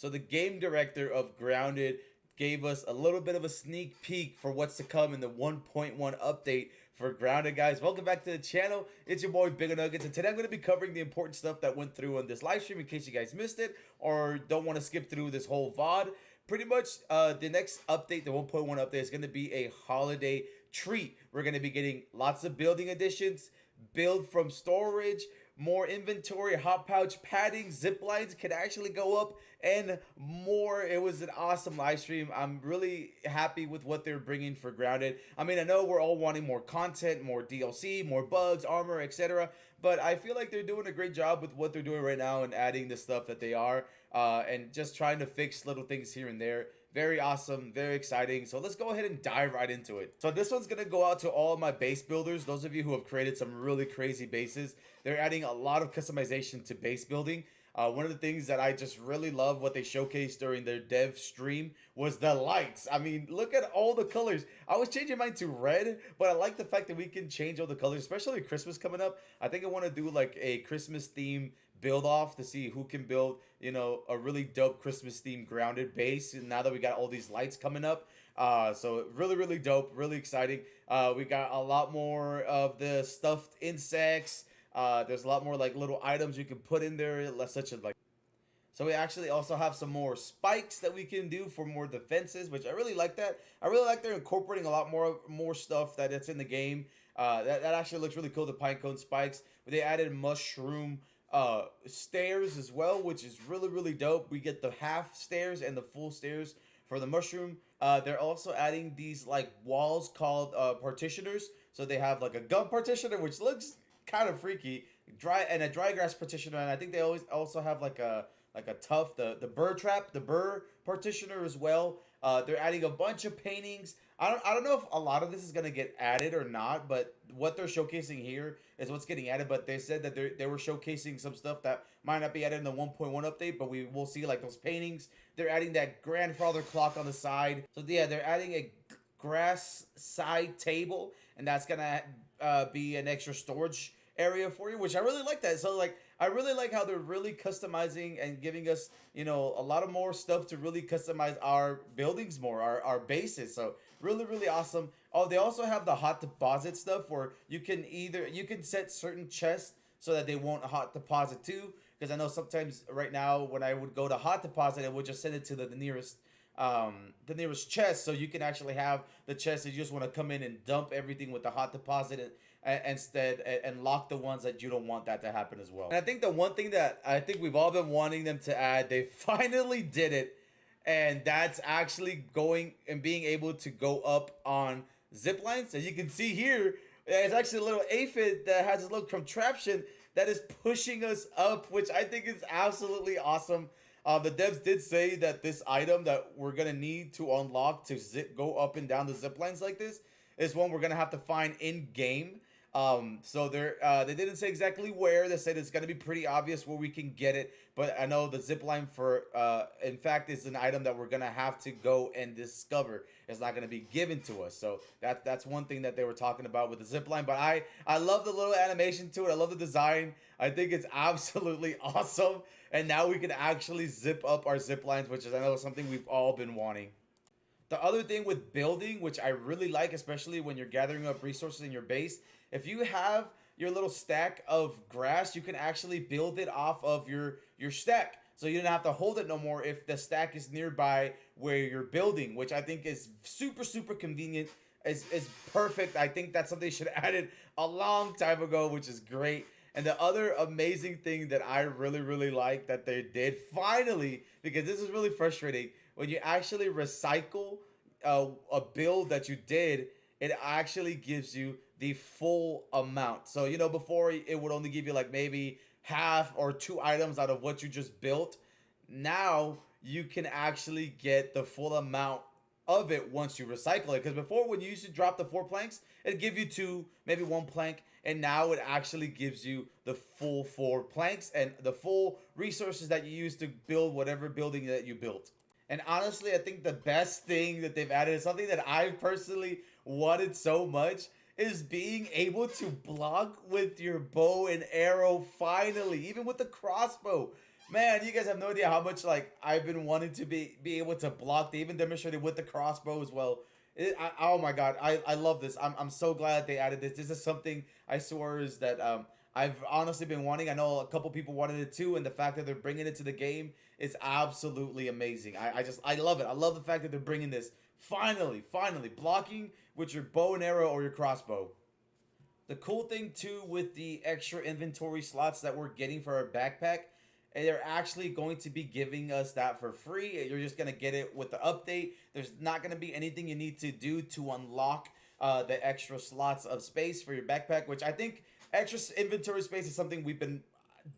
So the game director of Grounded gave us a little bit of a sneak peek for what's to come in the 1.1 update for Grounded, guys. Welcome back to the channel. It's your boy Big Nuggets, and today I'm going to be covering the important stuff that went through on this live stream in case you guys missed it or don't want to skip through this whole VOD. Pretty much the next update, the 1.1 update, is going to be a holiday treat. We're going to be getting lots of building additions, build from storage, more inventory, hot pouch padding, zip lines can actually go up, and more. It was an awesome live stream. I'm really happy with what they're bringing for Grounded. I mean, I know we're all wanting more content, more DLC, more bugs, armor, etc. But I feel like they're doing a great job with what they're doing right now and adding the stuff that they are, and just trying to fix little things here and there. Very awesome, very exciting. So let's go ahead and dive right into it. So this one's gonna go out to all my base builders, those of you who have created some really crazy bases. They're adding a lot of customization to base building. One of the things that I just really love what they showcased during their dev stream was the lights. I mean, look at all the colors. I was changing mine to red, but I like the fact that we can change all the colors, especially Christmas coming up. I think I want to do like a Christmas theme build off to see who can build, you know, a really dope Christmas themed Grounded base. And now that we got all these lights coming up, so really dope, really exciting. We got a lot more of the stuffed insects. There's a lot more like little items you can put in there, such as like. So we actually also have some more spikes that we can do for more defenses, which I really like that. I really like they're incorporating a lot more stuff that's in the game. That actually looks really cool. The pinecone spikes. They added mushroom stairs as well, which is really dope. We get the half stairs and the full stairs for the mushroom. They're also adding these like walls called partitioners. So they have like a gun partitioner, which looks kind of freaky, a dry grass partitioner, and I think they always also have like a tough, the burr trap, the burr partitioner as well. They're adding a bunch of paintings. I don't know if a lot of this is gonna get added or not, but what they're showcasing here is what's getting added. But they said that they were showcasing some stuff that might not be added in the 1.1 update, but we will see like those paintings. They're adding that grandfather clock on the side. So yeah, they're adding a grass side table, and that's gonna be an extra storage area for you, which I really like that. So like I really like how they're really customizing and giving us, you know, a lot of more stuff to really customize our buildings more, our bases. So really awesome. Oh, they also have the hot deposit stuff where you can set certain chests so that they won't hot deposit too, because I know sometimes right now when I would go to hot deposit, it would just send it to the nearest chest. So you can actually have the chest that you just want to come in and dump everything with the hot deposit instead, and lock the ones that you don't want that to happen as well. And I think the one thing that I think we've all been wanting them to add, they finally did it, and that's actually going and being able to go up on zip lines. As you can see here, it's actually a little aphid that has this little contraption that is pushing us up, which I think is absolutely awesome. The devs did say that this item that we're gonna need to unlock to go up and down the zip lines like this is one we're gonna have to find in game. So they didn't say exactly where. They said it's gonna be pretty obvious where we can get it, but I know the zip line in fact is an item that we're gonna have to go and discover. It's not gonna be given to us. So that's one thing that they were talking about with the zip line. But I love the little animation to it. I love the design. I think it's absolutely awesome. And now we can actually zip up our zip lines, which is, I know, something we've all been wanting. The other thing with building, which I really like, especially when you're gathering up resources in your base, if you have your little stack of grass, you can actually build it off of your stack. So you don't have to hold it no more if the stack is nearby where you're building, which I think is super convenient. Is perfect. I think that's something they should have added a long time ago, which is great. And the other amazing thing that I really like that they did finally, because this is really frustrating, when you actually recycle a build that you did, it actually gives you the full amount. So, you know, before it would only give you like maybe half or 2 items out of what you just built. Now you can actually get the full amount of it once you recycle it. Because before, when you used to drop the 4 planks, it'd give you 2, maybe 1 plank. And now it actually gives you the full 4 planks and the full resources that you use to build whatever building that you built. And honestly, I think the best thing that they've added is something that I personally wanted so much, is being able to block with your bow and arrow finally, even with the crossbow. Man, you guys have no idea how much like I've been wanting to be able to block. They even demonstrated with the crossbow as well. Oh my god, I love this. I'm so glad they added this. This is something I swear is that I've honestly been wanting. I know a couple people wanted it too, and the fact that they're bringing it to the game is absolutely amazing. I love it. I love the fact that they're bringing this. Finally, blocking with your bow and arrow or your crossbow. The cool thing too with the extra inventory slots that we're getting for our backpack, and they're actually going to be giving us that for free. You're just going to get it with the update. There's not going to be anything you need to do to unlock the extra slots of space for your backpack, which I think extra inventory space is something we've been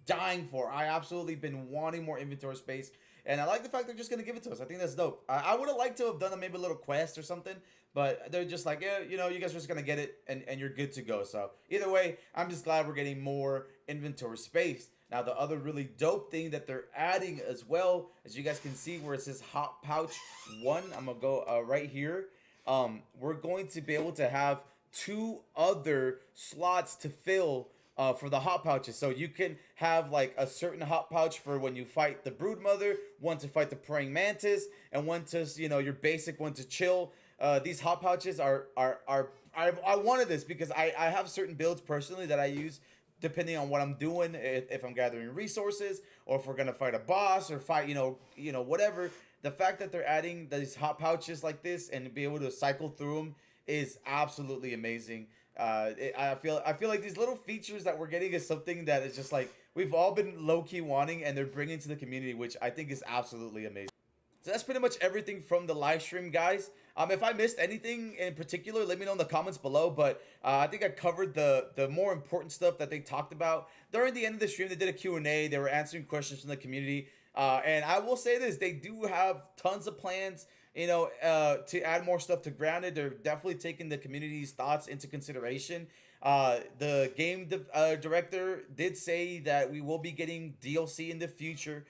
dying for. I absolutely been wanting more inventory space, and I like the fact they're just going to give it to us. I think that's dope. I would have liked to have done maybe a little quest or something, but they're just like, yeah, you know, you guys are just going to get it, and you're good to go. So either way, I'm just glad we're getting more inventory space. Now, the other really dope thing that they're adding as well, as you guys can see where it says Hot Pouch 1, I'm going to go right here. We're going to be able to have 2 other slots to fill for the hot pouches. So you can have like a certain hot pouch for when you fight the brood mother, one to fight the praying mantis, and one to, you know, your basic one to chill. These hot pouches I wanted this because I have certain builds personally that I use depending on what I'm doing, if I'm gathering resources or if we're gonna fight a boss or fight, you know, whatever. The fact that they're adding these hot pouches like this and be able to cycle through them is absolutely amazing. I feel like these little features that we're getting is something that is just like we've all been low key wanting, and they're bringing to the community, which I think is absolutely amazing. So that's pretty much everything from the live stream, guys. If I missed anything in particular, let me know in the comments below. But I think I covered the more important stuff that they talked about. During the end of the stream, they did a Q&A. They were answering questions from the community. And I will say this, they do have tons of plans, you know, to add more stuff to Grounded. They're definitely taking the community's thoughts into consideration. The game director did say that we will be getting DLC in the future.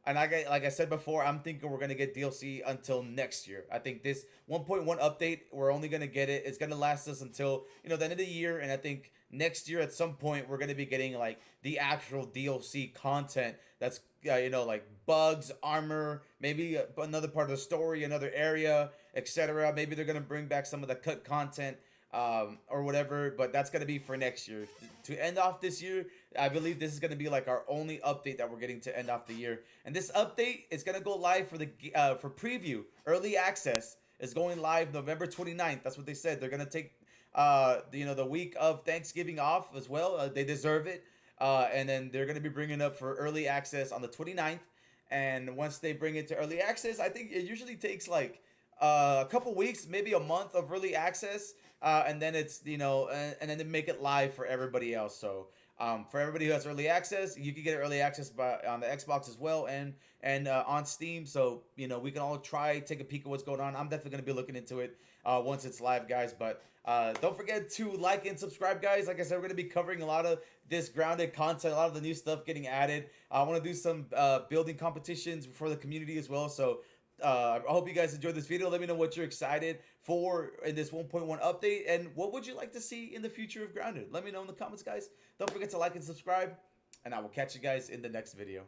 And like I said before, I'm thinking we're going to get DLC until next year. I think this 1.1 update, we're only going to get it. It's going to last us until, you know, the end of the year. And I think next year at some point, we're going to be getting like the actual DLC content that's, you know, like bugs, armor, maybe another part of the story, another area, etc. Maybe they're going to bring back some of the cut content or whatever, but that's going to be for next year. To end off this year, I believe this is going to be like our only update that we're getting to end off the year. And this update is going to go live for the for preview. Early access is going live November 29th. That's what they said. They're going to take you know, the week of Thanksgiving off as well. They deserve it. And then they're going to be bringing it up for early access on the 29th. And once they bring it to early access, I think it usually takes like a couple weeks, maybe a month of early access. And then it's, you know, and then they make it live for everybody else. So for everybody who has early access, you can get early access on the Xbox as well and on Steam. So, you know, we can all take a peek at what's going on. I'm definitely going to be looking into it once it's live, guys. But don't forget to like and subscribe, guys. Like I said, we're going to be covering a lot of this Grounded content, a lot of the new stuff getting added. I want to do some building competitions for the community as well. So I hope you guys enjoyed this video. Let me know what you're excited for in this 1.1 update, and what would you like to see in the future of Grounded. Let me know in the comments, guys. Don't forget to like and subscribe, and I will catch you guys in the next video.